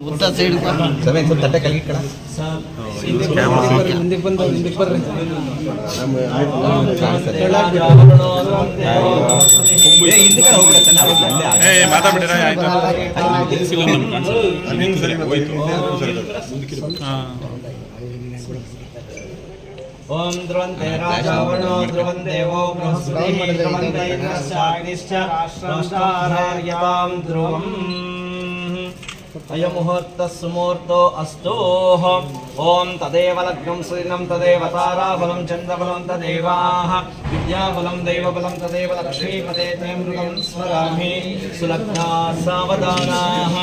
ತಟ್ಟೆ ಕಲಿಗೆ ಕಡ ಮುಂದಕ್ಕೆ ಬಂದು ಹಿಂದಕ್ಕೆ ಬರ್ರಿ ओम ध्रुवन्ते राजावणो ध्रुवं देवो बृहस्पतिः ध्रुवन्ते इन्द्रश्चाग्निश्च राष्ट्रार्यतां ध्रुवम् अयमुहूर्तः सुमुहूर्तो अस्तोः ओम तदेव लग्नं सुदिनं तदेव ताराबलं चन्द्रबलं तदेवाः विद्याबलं दैवबलं तदेव लक्ष्मीपते ते मृगं स्मरामि सुलग्नाः सावधानाः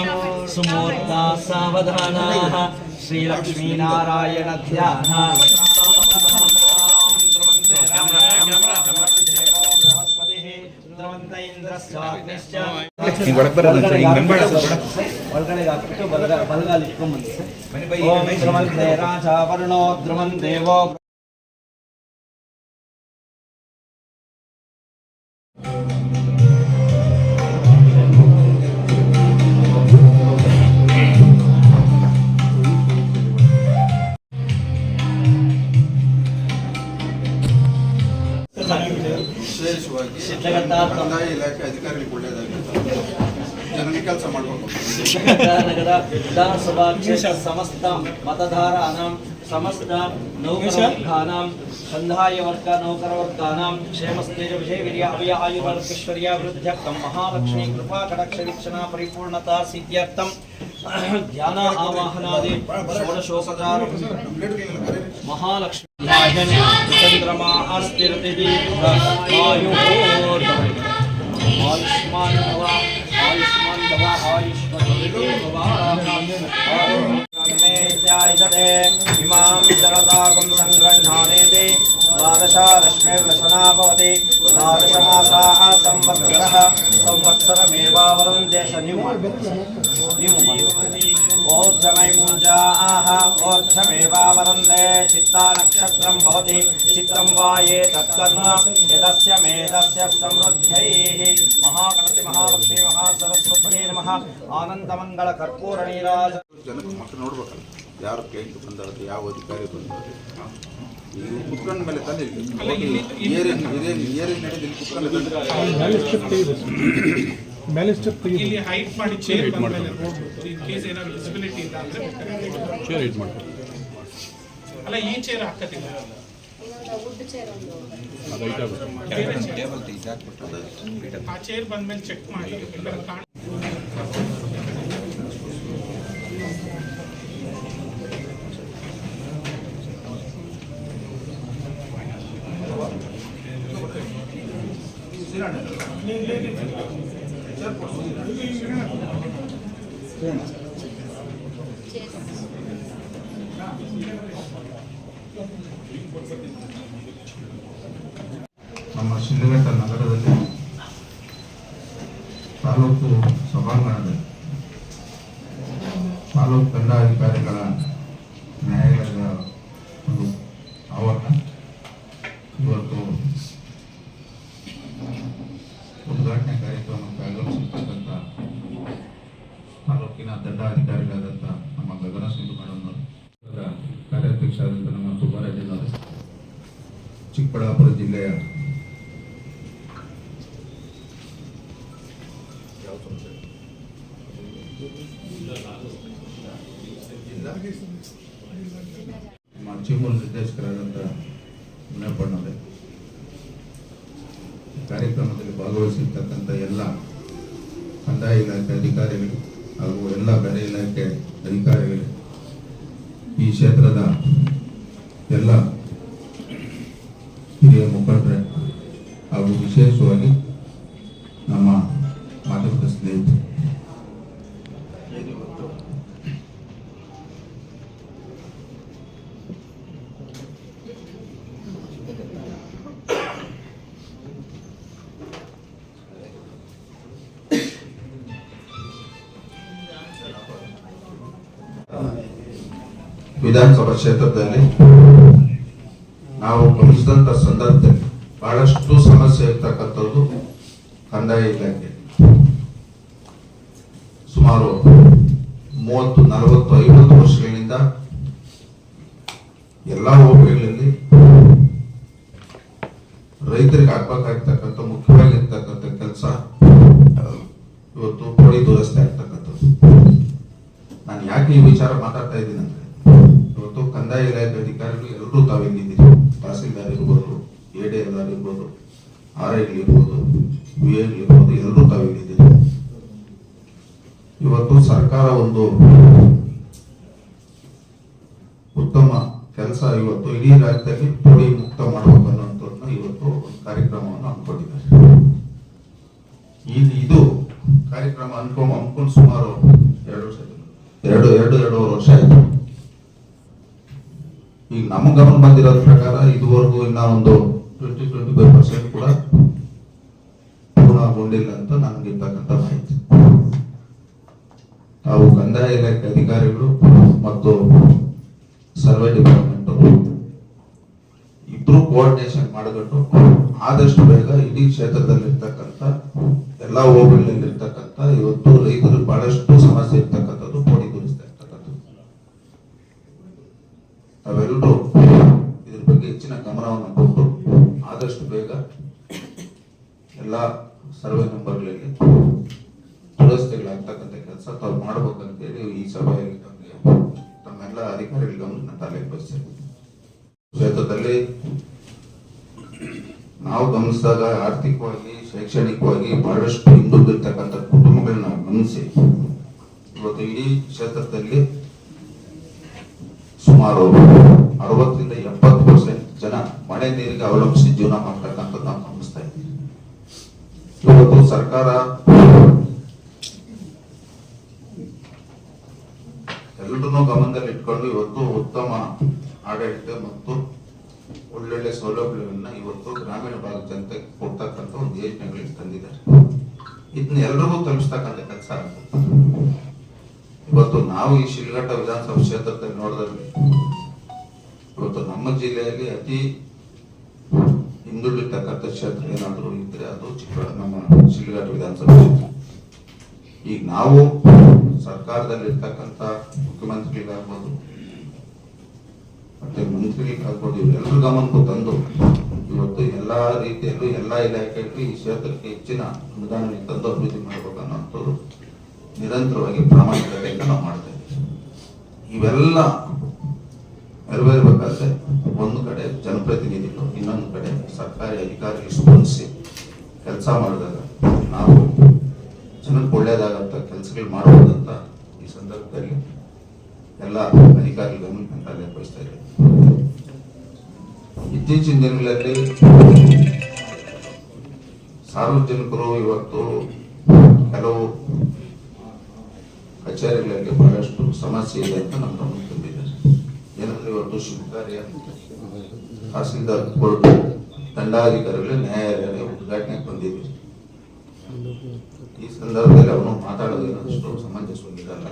सुमुहूर्ताः सावधानाः श्रीलक्ष्मीनारायण ध्यान ಬಲಗಾಲಿ ಇಟ್ಕೊಂಡ್ಬಂದು ಓಂ ಧ್ರುವಂತೆ ರಾಜ ವರ್ಣೋ ಧ್ರುವಂ ದೇವೋ ಕಂದಾಯ ಇಲಾಖೆ ಅಧಿಕಾರಿಗಳಿಗೆ ಒಳ್ಳೆಯದಾಗಿರುತ್ತೆ, ಜನರಿಗೆ ಕೆಲಸ ಮಾಡಬೇಕು. ನಗರ ವಿಧಾನಸಭಾ ಕ್ಷೇತ್ರ ಸಮಸ್ತ ಮತದಾರಾನಾಂ ಸಮಸ್ತ ನೌಕರವರ್ಗಾನಾಂ ಕಂದಾಯ ವರ್ಗ ನೌಕರವರ್ಗಾನಾಂ ಕ್ಷೇಮಸ್ಥೈರ್ಯ ವಿಜಯ ವೀರ್ಯ ಅಭಯ ಆಯುರ್ವೈಶ್ವರ್ಯ ವೃದ್ಧ್ಯರ್ಥಂ ಮಹಾಲಕ್ಷ್ಮೀ ಕೃಪಾ ಕಟಾಕ್ಷ ವೀಕ್ಷಣಾ ಪರಿಪೂರ್ಣತಾ ಸಿದ್ಧ್ಯರ್ಥಂ ಧ್ಯಾನ ಆವಾಹನಾದಿ ಷೋಡಶೋಪಚಾರ ಮಹಾಲಕ್ಷ್ಮಿ ಚಂದ್ರಮಾ ಅಸ್ಥಿರತಿ ಆಯುಷ್ಮಾನ್ ಭವ ಆಯುಷ್ಮಾನ್ ಭವ ಇಮಾಂ ಜಲದಾಗಂ ಸಂಗ್ರಹ್ಣಾನೇತಿ ದ್ವಾದಶ ರಶ್ಮಿರ್ದಶನಾ ಭವತಿ ದ್ವಾದಶ ಮಾಸಾಃ ಸಂವತ್ಸರಃ ಸಂವತ್ಸರಮೇವಾವರಂ ದೇಶ ನೀವು ಓರ್ಜಮೈ ಮುಂಜಾಃ ಓರ್ಜಮೇವಾವರಂದೇ ಚಿತ್ತಾ ನಕ್ಷತ್ರಂ ಭವತಿ ಚಿತ್ತಂ ವಾಯೇ ತತ್ಕರ್ಮ ಯದಸ್ಯ ಮೇಧಸ್ಯ ಸಮೃದ್ಧೈಃ ಮಹಾಗಣಪತಿ ಮಹಾಲಕ್ಷ್ಮೀ ಮಹಾಸರಸ್ವತ್ಯೈ ನಮಃ ಆನಂದಮಂಗಳ ಕರ್ಪೂರ ನೀರಾಜ ಜನಕ್ಕೆ ಮಕ್ಕಳು ನೋಡ್ಬೇಕಲ್ಲ, ಯಾರು ಕ್ಲೈಂಟ್ ಬಂದವರು, ಯಾವ ಅಧಿಕಾರಿ ಬಂದವರು, ಈಗ ಕುತ್ಕೊಂಡ ಮೇಲೆ ತಾನೇ ಇಯರಿಂಗ್ ನಡೆದು ಇಲ್ಲಿ ಕುತ್ಕೊಂಡ ಇಲ್ಲಿ ಹೈಟ್ ಮಾಡಿ ಚೇರ್ ಬಂದ್ಮೇಲೆ ಇನ್ ಕೇಸ್ ಏನಾದ್ರು ವಿಸಿಬಿಲಿಟಿ ಇಲ್ಲ ಅಂದ್ರೆ ಚೇರ್ ಹೈಟ್ ಮಾಡ್ತಾರೆ. ಅಲ್ಲ ಈ ಚೇರ್ ಹಾಕತಿಲ್ಲ, ಆ ಚೇರ್ ಬಂದ್ಮೇಲೆ ಚೆಕ್ ಮಾಡಿ ನಮ್ಮ ಶಿಡ್ಲಘಟ್ಟ ನಗರದಲ್ಲಿ ತಾಲೂಕು ಸಭಾಂಗಣದಲ್ಲಿ ತಾಲೂಕು ದಂಡಾಧಿಕಾರಿಗಳ ನ್ಯಾಯಾಲಯದ ಒಂದು ಆವರಣ ಇವತ್ತು ಉದ್ಘಾಟನೆ ಕಾರ್ಯಕ್ರಮಕ್ಕೆ ಆಗಮಿಸಿರ್ತಕ್ಕಂಥ ತಾಲೂಕಿನ ದಂಡಾಧಿಕಾರಿಗಳಾದಂಥ ನಮ್ಮ ಗಗನ ಸಿಂಧು ಮೇಡಮ್ನವರು, ಕಾರ್ಯಾಧ್ಯಕ್ಷರಾದಂಥ ನಮ್ಮ ಸುಬ್ಬರಾಜನವರು, ಚಿಕ್ಕಬಳ್ಳಾಪುರ ಜಿಲ್ಲೆಯ ಚೀಮೂರು ನಿರ್ದೇಶಕರಾದಂಥ ಮುನಿಯಪ್ಪಣ್ಣವರೇ, ಕಾರ್ಯಕ್ರಮದಲ್ಲಿ ಭಾಗವಹಿಸಿರ್ತಕ್ಕಂಥ ಎಲ್ಲ ಕಂದಾಯ ಇಲಾಖೆ ಅಧಿಕಾರಿಗಳು ಹಾಗೂ ಎಲ್ಲ ಬೇರೆ ಇಲಾಖೆ ಅಧಿಕಾರಿಗಳು, ಈ ಕ್ಷೇತ್ರದ ಎಲ್ಲ ಹಿರಿಯ ಮುಖಂಡರೇ ಹಾಗೂ ವಿಶೇಷವಾಗಿ ನಮ್ಮ ಮಾಧ್ಯಮದ ಸ್ನೇಹಿತರು, ವಿಧಾನಸಭಾ ಕ್ಷೇತ್ರದಲ್ಲಿ ನಾವು ಗಮನಿಸಿದಂಥ ಸಂದರ್ಭದಲ್ಲಿ ಬಹಳಷ್ಟು ಸಮಸ್ಯೆ ಇರ್ತಕ್ಕಂಥದ್ದು ಕಂದಾಯ ಇಲಾಖೆ. ಸುಮಾರು 30, 40, 50 ವರ್ಷಗಳಿಂದ ಎಲ್ಲಾ ಹೋಬಳಿಗಳಲ್ಲಿ ರೈತರಿಗೆ ಆಗ್ಬೇಕಾಗಿರ್ತಕ್ಕಂಥ ಮುಖ್ಯವಾಗಿರ್ತಕ್ಕಂಥ ಕೆಲಸ ಇವತ್ತು ಕೋಡಿ ದುರಸ್ತಿ ಆಗ್ತಕ್ಕಂಥದ್ದು. ನಾನು ಯಾಕೆ ಈ ವಿಚಾರ ಮಾತಾಡ್ತಾ ಇದ್ದೀನಿ ಅಂದ್ರೆ, ಇವತ್ತು ಕಂದಾಯ ಇಲಾಖೆ ಅಧಿಕಾರಿಗಳು ಎಲ್ಲರೂ ತಾವೆಲ್ಲಿದ್ದೀರಿ, ತಹಸೀಲ್ದಾರ್ ಇರ್ಬೋದು, ADLR ಇರ್ಬೋದು, RI ಇರ್ಬೋದು, VA ಇರ್ಬೋದು, ಎಲ್ಲರೂ ತಾವೆಲ್ಲಿದ್ದೀರಿ. ಇವತ್ತು ಸರ್ಕಾರ ಒಂದು ಉತ್ತಮ ಕೆಲಸ ಇವತ್ತು ಇಡೀ ರಾಜ್ಯದಲ್ಲಿ ಕೋಡಿ ಮುಕ್ತ ಮಾಡಬೇಕು ಅನ್ನೋದನ್ನ ಇವತ್ತು ಒಂದು ಕಾರ್ಯಕ್ರಮವನ್ನು ಹಮ್ಮಿಕೊಂಡಿದ್ದಾರೆ. ಇದು ಕಾರ್ಯಕ್ರಮ ಅನ್ಕೊಂಡು ಸುಮಾರು 2.5 ವರ್ಷ ಆಯ್ತು. ಈಗ ನಮ್ಮ ಗಮನ ಬಂದಿರೋದ್ರ ಪ್ರಕಾರ ಇದುವರೆಗೂ ಇನ್ನ ಒಂದು 20-25% ಕೂಡ ಪೂರ್ಣಗೊಂಡಿಲ್ಲ ಅಂತ ನನ್ಗಿರ್ತಕ್ಕಂಥ ಮಾಹಿತಿ. ತಾವು ಕಂದಾಯ ಇಲಾಖೆ ಅಧಿಕಾರಿಗಳು ಮತ್ತು ಸರ್ವೆ ಡಿಪಾರ್ಟ್ಮೆಂಟ್ ಇಬ್ರು ಕೋಆರ್ಡಿನೇಷನ್ ಮಾಡಿಕೊಂಡು ಆದಷ್ಟು ಬೇಗ ಇಡೀ ಕ್ಷೇತ್ರದಲ್ಲಿರ್ತಕ್ಕಂಥ ಎಲ್ಲಾ ಹೋಬಳಿಯಲ್ಲಿರ್ತಕ್ಕಂಥ ಇವತ್ತು ರೈತರು ಬಹಳಷ್ಟು ಸಮಸ್ಯೆ ಇರ್ತಕ್ಕಂಥದ್ದು ಕೋಡಿ ದುರಸ್ತಿ ಇರ್ತಕ್ಕಂಥದ್ದು. ತಾವೆಲ್ಲರೂ ಇದ್ರ ಬಗ್ಗೆ ಹೆಚ್ಚಿನ ಗಮನವನ್ನು ಕೊಟ್ಟು ಆದಷ್ಟು ಬೇಗ ಎಲ್ಲಾ ಸರ್ವೆ ನಂಬರ್ಗಳಲ್ಲಿ ದುರಸ್ತಿಗಳಾಗ್ತಕ್ಕಂಥ ಕೆಲಸ ತಾವು ಮಾಡ್ಬೇಕಂತೇಳಿ ಈ ಸಭೆಯಲ್ಲಿ ತಮ್ಮೆಲ್ಲ ಅಧಿಕಾರಿಗಳ ಗಮನ ತಲೆಗೆ ಬಯಸ್ತೇನೆ. ಕ್ಷೇತ್ರದಲ್ಲಿ ನಾವು ಗಮನಿಸಿದಾಗ ಆರ್ಥಿಕವಾಗಿ, ಶೈಕ್ಷಣಿಕವಾಗಿ ಬಹಳಷ್ಟು ಹಿಂದುಳಿದಿರ್ತಕ್ಕಂಥ ಕುಟುಂಬಗಳನ್ನ ಗಮನಿಸಿ ಇವತ್ತು ಇಡೀ ಕ್ಷೇತ್ರದಲ್ಲಿ ಸುಮಾರು 60-70% ಜನ ಮಳೆ ನೀರಿಗೆ ಅವಲಂಬಿಸಿ ಜೀವನ ಮಾಡ್ತಕ್ಕಂಥದ್ದು ನಾವು ಗಮನಿಸ್ತಾ ಇದ್ದೀವಿ. ಇವತ್ತು ಸರ್ಕಾರ ಎಲ್ಲರನ್ನೂ ಗಮನದಲ್ಲಿ ಇಟ್ಕೊಂಡು ಇವತ್ತು ಉತ್ತಮ ಆಡಳಿತ ಮತ್ತು ಒಳ್ಳೊಳ್ಳೆ ಸೌಲಭ್ಯಗಳನ್ನ ಇವತ್ತು ಗ್ರಾಮೀಣ ಭಾಗದ ಜನತೆಗೆ ಕೊಡ್ತಕ್ಕಂಥ ಒಂದು ಯೋಜನೆಗಳಿಗೆ ತಂದಿದ್ದಾರೆ. ಇದನ್ನ ಎಲ್ರಿಗೂ ತಲುಪಿಸ್ತಕ್ಕಂಥ ಕೆಲಸ ಆಗ್ತದೆ. ಇವತ್ತು ನಾವು ಈ ಶಿಲ್ಘಟ್ಟ ವಿಧಾನಸಭಾ ಕ್ಷೇತ್ರದಲ್ಲಿ ನೋಡಿದ್ರೆ ಇವತ್ತು ನಮ್ಮ ಜಿಲ್ಲೆಯಲ್ಲಿ ಅತಿ ಹಿಂದುಳಿತಕ್ಕಂಥ ಕ್ಷೇತ್ರ ಏನಾದರೂ ಇದ್ರೆ ಅದು ನಮ್ಮ ಶಿಲ್ಘಟ್ಟ ವಿಧಾನಸಭಾ ಕ್ಷೇತ್ರ. ಈಗ ನಾವು ಸರ್ಕಾರದಲ್ಲಿ ಇರ್ತಕ್ಕಂಥ ಮುಖ್ಯಮಂತ್ರಿಗಳಾಗ್ಬೋದು ಮತ್ತೆ ಮಂತ್ರಿಗಳಾಗ್ಬೋದು ಇವರೆಲ್ಲರ ಗಮನಕ್ಕೂ ತಂದು ಇವತ್ತು ಎಲ್ಲಾ ರೀತಿಯಲ್ಲೂ ಎಲ್ಲಾ ಇಲಾಖೆಯಲ್ಲಿ ಈ ಕ್ಷೇತ್ರಕ್ಕೆ ಹೆಚ್ಚಿನ ಅನುದಾನ ತಂದು ಅಭಿವೃದ್ಧಿ ಮಾಡಬೇಕು ಅನ್ನೋಂಥದ್ದು ನಿರಂತರವಾಗಿ ಪ್ರಾಮಾಣಿಕತೆಯಿಂದ ನಾವು ಮಾಡ್ತಾ ಇದ್ದೀವಿ. ಇವೆಲ್ಲ ನೆರವೇರಬೇಕಾದ್ರೆ ಒಂದು ಕಡೆ ಜನಪ್ರತಿನಿಧಿಗಳು, ಇನ್ನೊಂದು ಕಡೆ ಸರ್ಕಾರಿ ಅಧಿಕಾರಿಗಳು ಸ್ಪಂದಿಸಿ ಕೆಲಸ ಮಾಡಿದಾಗ ನಾವು ಜನಕ್ಕೆ ಒಳ್ಳೇದಾಗಂತ ಕೆಲಸಗಳು ಮಾಡಬಹುದಂತ ಈ ಸಂದರ್ಭದಲ್ಲಿ ಎಲ್ಲ ಅಧಿಕಾರಿಗಳ ಗಮನಕ್ಕೆ ಬಯಸ್ತಾ ಇದ್ದಾರೆ. ಇತ್ತೀಚಿನ ದಿನಗಳಲ್ಲಿ ಸಾರ್ವಜನಿಕರು ಇವತ್ತು ಕೆಲವು ಕಚೇರಿಗಳಲ್ಲಿ ಬಹಳಷ್ಟು ಸಮಸ್ಯೆ ಇದೆ ಅಂತ ನಮ್ಮ ಗಮನಕ್ಕೆ ತಂದಿದ್ದಾರೆ. ಏನಂದ್ರೆ ಇವತ್ತು ಶುಭ ಕಾರ್ಯ, ತಹಸೀಲ್ದಾರ್ ಕೋರ್ಟ್, ದಂಡಾಧಿಕಾರಿಗಳು ನ್ಯಾಯಾಲಯ ಉದ್ಘಾಟನೆಗೆ ಬಂದಿದ್ದೀವಿ. ಈ ಸಂದರ್ಭದಲ್ಲಿ ಅವನು ಮಾತಾಡೋದೇನಷ್ಟು ಸಮಂಜಸವಾಗಿರಲ್ಲ.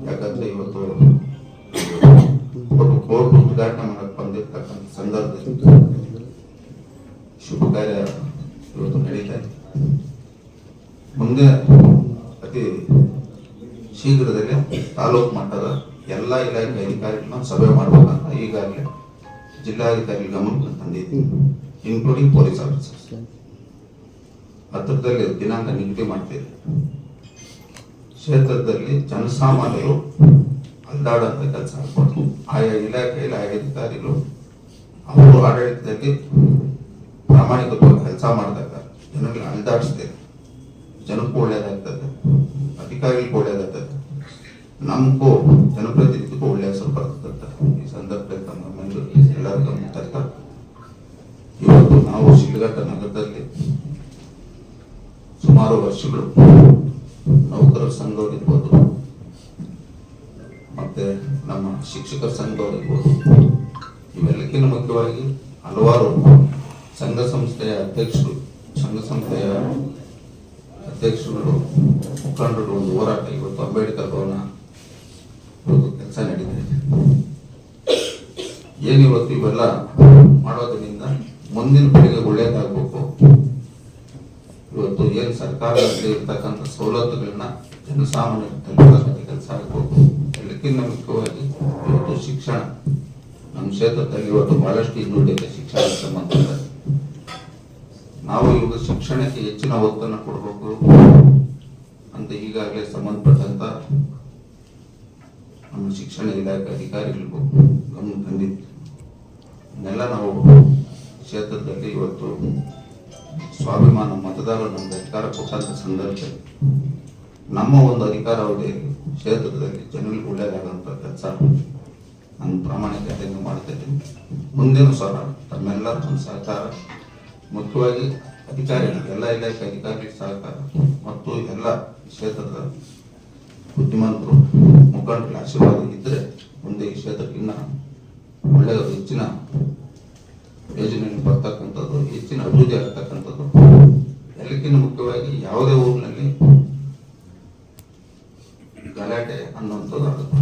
ಯಾಕಂದ್ರೆ ಇವತ್ತು ಕೋರ್ಟ್ ಉದ್ಘಾಟನೆ ಮಾಡಕ್ ಬಂದಿರ್ತಕ್ಕಂಥ ಸಂದರ್ಭದಲ್ಲಿ ಶುಭ ಕಾರ್ಯ ಇವತ್ತು ನಡೀತಾ ಇದೆ. ಮುಂದೆ ಅತಿ ಶೀಘ್ರದಲ್ಲಿ ತಾಲೂಕು ಮಟ್ಟದ ಎಲ್ಲ ಇಲಾಖೆ ಅಧಿಕಾರಿಗಳನ್ನ ಸಭೆ ಮಾಡ್ಬೇಕಂತ ಈಗಾಗಲೇ ಜಿಲ್ಲಾಧಿಕಾರಿ ಗಮನಕ್ಕೆ ತಂದಿದ್ದೀವಿ, ಇನ್ಕ್ಲೂಡಿಂಗ್ ಪೊಲೀಸ್ ಆಫೀಸರ್ಸ್. ಹತ್ತಿರದಲ್ಲಿ ದಿನಾಂಕ ನಿಗದಿ ಮಾಡ್ತೀವಿ. ಕ್ಷೇತ್ರದಲ್ಲಿ ಜನಸಾಮಾನ್ಯರು ಅಲ್ದಾಡಂತ ಕೆಲಸ ಆಗ್ಬೋದು. ಆಯಾ ಇಲಾಖೆಯಲ್ಲಿ ಆಯಾ ಅಧಿಕಾರಿಗಳು ಅವರು ಆಡಳಿತದಲ್ಲಿ ಪ್ರಾಮಾಣಿಕವಾಗಿ ಕೆಲಸ ಮಾಡಿದಾಗ ಜನರಿಗೆ ಅಲ್ದಾಡಿಸ್ತೇವೆ. ಜನಕ್ಕೂ ಒಳ್ಳೇದಾಗ್ತದೆ, ಅಧಿಕಾರಿಗಳಿಗೂ ಒಳ್ಳೇದಾಗ್ತದೆ, ನಮಗೂ ಜನಪ್ರತಿನಿಧಿಗೂ ಒಳ್ಳೆಯ ಹೆಸರು ಬರ್ತದೆ. ಈ ಸಂದರ್ಭದಲ್ಲಿ ತಮ್ಮ ಎಲ್ಲರೂ ಗಮನಿಸ್ತಾ ಇವತ್ತು ನಾವು ಶಿಲ್ಘಟ್ಟ ನಗರದಲ್ಲಿ ಸುಮಾರು ವರ್ಷಗಳು ನೌಕರರ ಸಂಘವರಿರ್ಬೋದು, ಮತ್ತೆ ನಮ್ಮ ಶಿಕ್ಷಕರ ಸಂಘವರಿರ್ಬೋದು, ಇವೆಲ್ಲಕ್ಕಿಂತ ಮುಖ್ಯವಾಗಿ ಹಲವಾರು ಸಂಘ ಸಂಸ್ಥೆಯ ಅಧ್ಯಕ್ಷರು, ಸಂಘ ಸಂಸ್ಥೆಯ ಅಧ್ಯಕ್ಷರುಗಳು, ಮುಖಂಡರು ಒಂದು ಹೋರಾಟ ಇವತ್ತು ಅಂಬೇಡ್ಕರ್ ಭವನ ಇವತ್ತು ಕೆಲಸ ನಡೀತಾ ಇದೆ. ಏನಿವತ್ತು ಇವೆಲ್ಲ ಮಾಡೋದ್ರಿಂದ ಮುಂದಿನ ಪೀಳಿಗೆ ಒಳ್ಳೇದಾಗಬೇಕು. ಇವತ್ತು ಏನ್ ಸರ್ಕಾರದಲ್ಲಿ ಇರ್ತಕ್ಕಂಥ ಸವಲತ್ತುಗಳನ್ನ ಜನಸಾಮಾನ್ಯರ ಕೆಲಸ ಆಗ್ಬೋದು. ಎಲ್ಲಕ್ಕಿಂತ ಮುಖ್ಯವಾಗಿ ಇವತ್ತು ಶಿಕ್ಷಣ ನಮ್ಮ ಕ್ಷೇತ್ರದಲ್ಲಿ ಇವತ್ತು ಬಹಳಷ್ಟು ಹಿಂದುಳಿದಿದೆ ಶಿಕ್ಷಣ ಸಂಬಂಧ. ನಾವು ಇವಾಗ ಶಿಕ್ಷಣಕ್ಕೆ ಹೆಚ್ಚಿನ ಒತ್ತನ್ನು ಕೊಡಬೇಕು ಅಂತ ಈಗಾಗಲೇ ಸಂಬಂಧಪಟ್ಟಂತ ನಮ್ಮ ಶಿಕ್ಷಣ ಇಲಾಖೆ ಅಧಿಕಾರಿಗಳಿಗೂ ಗಮನ ತಂದಿದ್ದು. ಇದನ್ನೆಲ್ಲ ನಾವು ಕ್ಷೇತ್ರದಲ್ಲಿ ಇವತ್ತು ಸ್ವಾಭಿಮಾನ ಮತದಾರರು ನಮ್ಗೆ ಅಧಿಕಾರ ಕೊಟ್ಟಂತ ಸಂದರ್ಭದಲ್ಲಿ ನಮ್ಮ ಒಂದು ಅಧಿಕಾರ ಅವಧಿಯಲ್ಲಿ ಕ್ಷೇತ್ರದಲ್ಲಿ ಜನರಿಗೆ ಒಳ್ಳೆಯದಾದಂಥ ಕೆಲಸ ನಾನು ಪ್ರಾಮಾಣಿಕತೆಯನ್ನು ಮಾಡ್ತಾ ಇದ್ದೀನಿ. ಮುಂದೇನು ಸಹ ತಮ್ಮೆಲ್ಲರ ಸಹಕಾರ, ಮುಖ್ಯವಾಗಿ ಅಧಿಕಾರಿಗಳಿಗೆ, ಎಲ್ಲ ಇಲಾಖೆ ಅಧಿಕಾರಿಗಳ ಸಹಕಾರ ಮತ್ತು ಎಲ್ಲ ಕ್ಷೇತ್ರದ ಬುದ್ಧಿವಂತರು ಮುಖಂಡರ ಆಶೀರ್ವಾದ ಇದ್ದರೆ ಮುಂದೆ ಈ ಕ್ಷೇತ್ರಕ್ಕಿನ್ನ ಒಳ್ಳೆಯ ಹೆಚ್ಚಿನ ಯೋಜನೆಗಳು ಬರ್ತಕ್ಕಂಥದ್ದು, ಹೆಚ್ಚಿನ ಅಭಿವೃದ್ಧಿ ಆಗ್ತಕ್ಕಂಥದ್ದು. ಎಲ್ಲಕ್ಕಿಂತ ಮುಖ್ಯವಾಗಿ ಯಾವುದೇ ಊರಿನಲ್ಲಿ ಗಲಾಟೆ ಅನ್ನುವಂಥದ್ದು ಆಗುತ್ತೆ.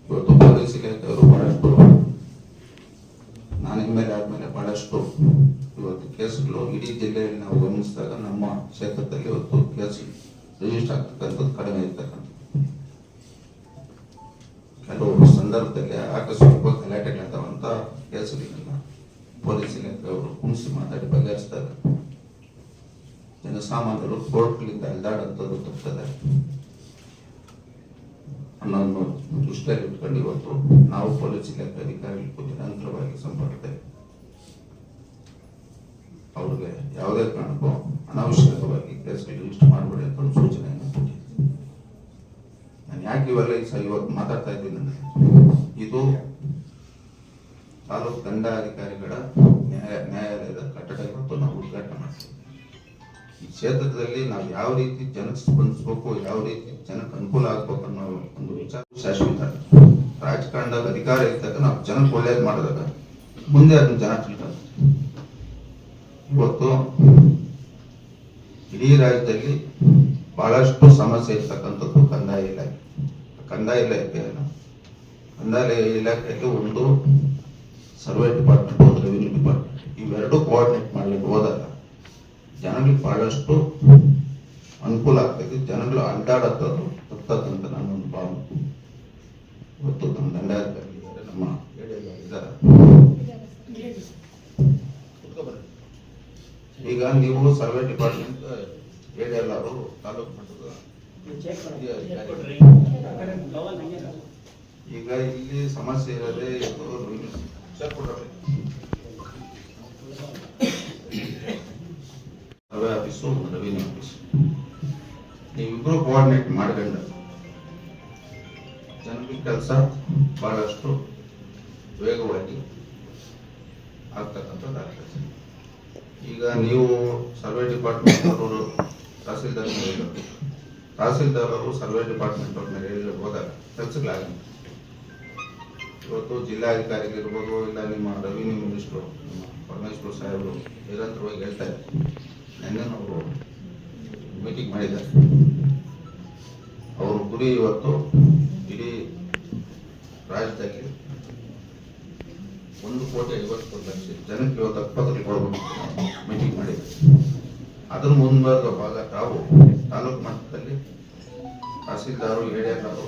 ಇವತ್ತು ಪೊಲೀಸ್ ಇಲಾಖೆಯವರು ಬಹಳಷ್ಟು, ನಾನು ಎಮ್ಮೆಲ್ಯೆ ಆದ್ಮೇಲೆ ಬಹಳಷ್ಟು ಇವತ್ತು ಕೇಸುಗಳು ಇಡೀ ಜಿಲ್ಲೆಯಲ್ಲಿ ನಾವು ಗಮನಿಸಿದಾಗ ನಮ್ಮ ಕ್ಷೇತ್ರದಲ್ಲಿ ಇವತ್ತು ಕೇಸ್ ರಿಜಿಸ್ಟರ್ ಆಗ್ತಕ್ಕಂಥದ್ದು ಕಡಿಮೆ ಇರ್ತಕ್ಕಂಥದ್ದು. ಕೆಲವು ಸಂದರ್ಭದಲ್ಲಿ ಆಕಸ್ಮಿಕವಾಗಿ ಗಲಾಟೆಗಳಾದಂಥ ಕೇಸುಗಳನ್ನೆಲ್ಲ ಪೊಲೀಸ್ ಇಲಾಖೆಯವರು ಕುಣಿಸಿ ಮಾತಾಡಿ ಬಗೆಹರಿಸಿದಾಗ ಜನಸಾಮಾನ್ಯರು ಕೋರ್ಟ್ಗಳಿಂದ ಅಲ್ದಾಡಂಥದ್ದು ತಪ್ಪುತ್ತದೆ ಅನ್ನೋದನ್ನು ದೃಷ್ಟಿಯಲ್ಲಿ ಇಟ್ಕೊಂಡು ಇವತ್ತು ನಾವು ಪೊಲೀಸ್ ಇಲಾಖೆ ಅಧಿಕಾರಿಗಳಿಗೂ ನಿರಂತರವಾಗಿ ಸಂಪರ್ಕ ಅವ್ರಿಗೆ ಯಾವುದೇ ಕಾರಣಕ್ಕೂ ಅನಾವಶ್ಯಕವಾಗಿ ಕೇಸ್ಗಳು ರಿಜಿಸ್ಟರ್ ಮಾಡಬೇಡಿ ಅಂತ ಒಂದು ಸೂಚನೆಯನ್ನು ಕೊಟ್ಟಿದ್ದೀನಿ. ನಾನು ಯಾಕೆ ಇವೆಲ್ಲ ಇವತ್ತು ಮಾತಾಡ್ತಾ ಇದ್ದೀನಿ ಅಂದರೆ, ಇದು ತಾಲೂಕು ದಂಡಾಧಿಕಾರಿಗಳ ನ್ಯಾಯಾಲಯದ ಕಟ್ಟಡ ಇವತ್ತು ನಾವು ಉದ್ಘಾಟನೆ ಮಾಡ್ತೀವಿ. ಈ ಕ್ಷೇತ್ರದಲ್ಲಿ ನಾವು ಯಾವ ರೀತಿ ಜನಕ್ಕೆ ಸ್ಪಂದಿಸಬೇಕು, ಯಾವ ರೀತಿ ಜನಕ್ಕೆ ಅನುಕೂಲ ಆಗ್ಬೇಕು ಅನ್ನೋ ಒಂದು ವಿಚಾರ ಶಾಶ್ವತ. ರಾಜಕಾರಣದಾಗ ಅಧಿಕಾರ ಇದ್ದಾಗ ನಾವು ಜನಕ್ಕೆ ಒಳ್ಳೇದು ಮಾಡಿದಾಗ ಮುಂದೆ ಅದನ್ನ ಜನ ತಿಳ್ತಾರೆ. ಇವತ್ತು ಇಡೀ ರಾಜ್ಯದಲ್ಲಿ ಬಹಳಷ್ಟು ಸಮಸ್ಯೆ ಇರ್ತಕ್ಕಂಥದ್ದು ಕಂದಾಯ ಇಲಾಖೆ. ಕಂದಾಯ ಇಲಾಖೆಯಲ್ಲಿ ಒಂದು ಸರ್ವೆ ಡಿಪಾರ್ಟ್ಮೆಂಟ್, ಒಂದು ರೆವಿನ್ಯೂ ಡಿಪಾರ್ಟ್ಮೆಂಟ್, ಇವೆರಡು ಕೋಆರ್ಡಿನೇಟ್ ಮಾಡ್ಲಿಕ್ಕೆ ಹೋದಾಗ ಜನಗಳಿಗೆ ಬಹಳಷ್ಟು ಅನುಕೂಲ ಆಗ್ತದೆ. ಜನಗಳು ಅಡ್ಡಾಡತ್ತದು ತಪ್ಪದಂತ ನಾನೊಂದು ಭಾವನೆ. ಇವತ್ತು ನಮ್ಮ ದಂಡಾಧಿಕಾರಿ ನಮ್ಮ ಇದ್ದಾರೆ. ಈಗ ನೀವು ಸರ್ವೆ ಡಿಪಾರ್ಟ್ಮೆಂಟ್ ಅವರು ತಾಲೂಕು ಮಟ್ಟದ ಈಗ ಇಲ್ಲಿ ಸಮಸ್ಯೆ ಇರೋದೇ ಸರ್ವೆ ಆಫೀಸು, ರೆವಿನ್ಯೂ ಆಫೀಸ್, ನೀವಿಬ್ರು ಕೋಆರ್ಡಿನೇಟ್ ಮಾಡ್ಕೊಂಡ ಜನರಿಗೆ ಕೆಲಸ ಬಹಳಷ್ಟು ವೇಗವಾಗಿ ಆಗ್ತಕ್ಕಂಥದ್ದು ಆಗ್ತದೆ. ಈಗ ನೀವು ಸರ್ವೆ ಡಿಪಾರ್ಟ್ಮೆಂಟ್ ಅವರು ತಹಸೀಲ್ದಾರ್ ಅವರು ಸರ್ವೆ ಡಿಪಾರ್ಟ್ಮೆಂಟ್ ಅವ್ರ ಮೇಲೆ ಹೋದಾಗ ಕೆಲಸಗಳಾಗಲ್ಲ. ಇವತ್ತು ಜಿಲ್ಲಾಧಿಕಾರಿಗಳಿರ್ಬೋದು, ಇಲ್ಲ ನಿಮ್ಮ ರೆವಿನ್ಯೂ ಮಿನಿಸ್ಟ್ರು ನಿಮ್ಮ ಪರಮೇಶ್ವರ್ ಸಾಹೇಬರು ನಿರಂತರವಾಗಿ ಹೇಳ್ತಾರೆ. ನಿನ್ನೆ ನಾವು ಮೀಟಿಂಗ್ ಮಾಡಿದ್ದಾರೆ. ಅವ್ರ ಗುರಿ ಇವತ್ತು ಇಡೀ ರಾಜ್ಯದಲ್ಲಿ 1,50,00,000 ಜನಕ್ಕೆ ಇವತ್ತು ಆಸ್ಪತ್ರೆಗೆ ಕೊಡಬೇಕು ಮೀಟಿಂಗ್ ಮಾಡಿದ್ದಾರೆ. ಅದರ ಮುಂದುವರೆದ ಭಾಗ ತಾವು ತಾಲೂಕು ಮಟ್ಟದಲ್ಲಿ ತಹಸೀಲ್ದಾರು, ಎಡಿಆರ್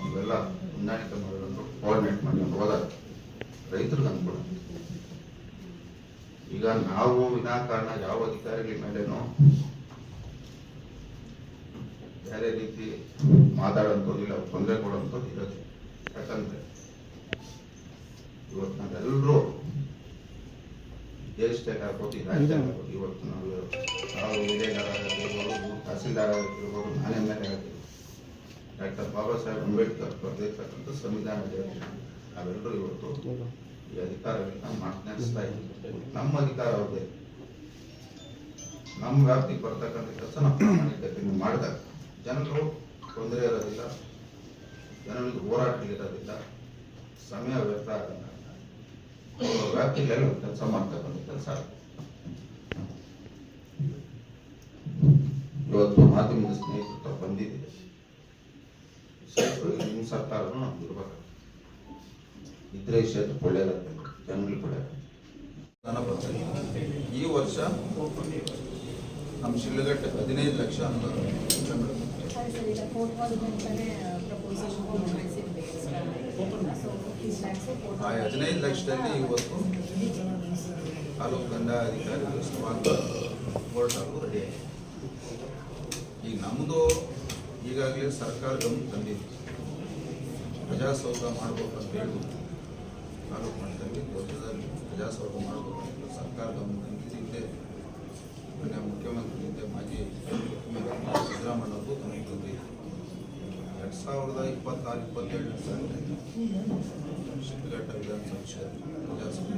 ಇವೆಲ್ಲ ಹೊಂದಾಣಿಕೆ ಮಾಡಿಕೊಂಡು ಕೋಆರ್ಡಿನೇಟ್ ಮಾಡಿಕೊಂಡು ಹೋದಾಗ ರೈತರಿಗೆ ಅನುಕೂಲ. ಈಗ ನಾವು ವಿನಾಕಾರಣ ಯಾವ ಅಧಿಕಾರಿಗಳ ಮೇಲೇನೋ ಬೇರೆ ರೀತಿ ಮಾತಾಡೋಂಥದ್ದಿಲ್ಲ, ತೊಂದರೆ ಕೊಡುವಂಥದ್ದು ಇರೋದು. ಯಾಕಂದ್ರೆ ಇವತ್ತು ನಾವೆಲ್ಲರೂ ದೇಶದಾಗ ಆಗ್ಬೋದು, ರಾಜ್ಯದಾಗ ಆಗ್ಬೋದು, ಇವತ್ತು ನಾವು ಎಡಿಆರ್ ಆಗಿರ್ಬೋದು, ತಹಸೀಲ್ದಾರ್ ಆಗಿರ್ಬೋದು, ನಾನೇ ಮೇಲೆ ಆಗಿರ್ಬೋದು, ಡಾಕ್ಟರ್ ಬಾಬಾ ಸಾಹೇಬ್ ಅಂಬೇಡ್ಕರ್ ಬರೆದಿರ್ತಕ್ಕಂಥ ಸಂವಿಧಾನ ನಾವೆಲ್ಲರೂ ಇವತ್ತು ಈ ಅಧಿಕಾರಗಳನ್ನ ನಡೆಸ್ತಾ ಇದ್ದೀವಿ. ನಮ್ಮ ಅಧಿಕಾರ ಅವ್ರದೇ, ನಮ್ಮ ವ್ಯಾಪ್ತಿಗೆ ಬರ್ತಕ್ಕಂಥ ಕೆಲಸ ನಾವು ಪ್ರಾಮಾಣಿಕತೆಯನ್ನು ಮಾಡಿದಾಗ ಜನರು ತೊಂದರೆ ಇರೋದಿಲ್ಲ, ಜನರಿಗೆ ಹೋರಾಟಗಳಿರೋದಿಲ್ಲ, ಸಮಯ ವ್ಯರ್ಥ ಆಗಲ್ಲ, ವ್ಯಾಪ್ತಿಗಳೆಲ್ಲ ಕೆಲಸ ಮಾಡ್ತಕ್ಕಂಥ ಕೆಲಸ. ಇವತ್ತು ಮಾಧ್ಯಮದ ಸ್ನೇಹಿತರು ಬಂದಿದೆ, ನಿಮ್ಮ ಸರ್ಕಾರನು ನಮ್ಗೆ ಇರ್ಬೇಕು, ಇದ್ರೆ ಕ್ಷೇತ್ರಕ್ಕೆ ಒಳ್ಳೆಯದಾಗ್ತದೆ, ಜನಗಳಿಗೆ ಒಳ್ಳೆಯದಾಗ್ತದೆ. ಈ ವರ್ಷ ನಮ್ಮ ಶಿಡ್ಲಘಟ್ಟ 15 ಲಕ್ಷ ಅನುದಾನ ಆ 15 ಲಕ್ಷದಲ್ಲಿ ಇವತ್ತು ತಾಲೂಕು ದಂಡಾಧಿಕಾರಿಗಳು ಸಮಾನ ಕೋರ್ಟ್ ಹಾಗೂ ರೆಡಿ ಆಗಿದೆ. ಈಗ ನಮ್ಮದು ಈಗಾಗಲೇ ಸರ್ಕಾರ ಗಮನ ತಂದಿದೆ, ಪ್ರಜಾಸೌಧ ಮಾಡ್ಬೇಕಂತ ಹೇಳಿ ತಾಲೂಕು ಮಟ್ಟದಲ್ಲಿ ದೊಡ್ಡದಾಗಿ ಪ್ರಜಾಸೌಧ ಮಾಡಬೇಕಂತ ಸರ್ಕಾರ ಗಮನ ತಂದಿದ್ದೆ. ಮಾನ್ಯ ಮುಖ್ಯಮಂತ್ರಿ ಇದ್ದೆ, ಮಾಜಿ ಮುಖ್ಯಮಂತ್ರಿ ಸಿದ್ದರಾಮಯ್ಯವ್ರಿಗೂ ಗಮನ ತಂದಿದೆ. 2026-27 ಶಿಡ್ಲಘಟ್ಟ ವಿಧಾನಸಭಾ ಕ್ಷೇತ್ರ ಪ್ರಜಾಸೌಧ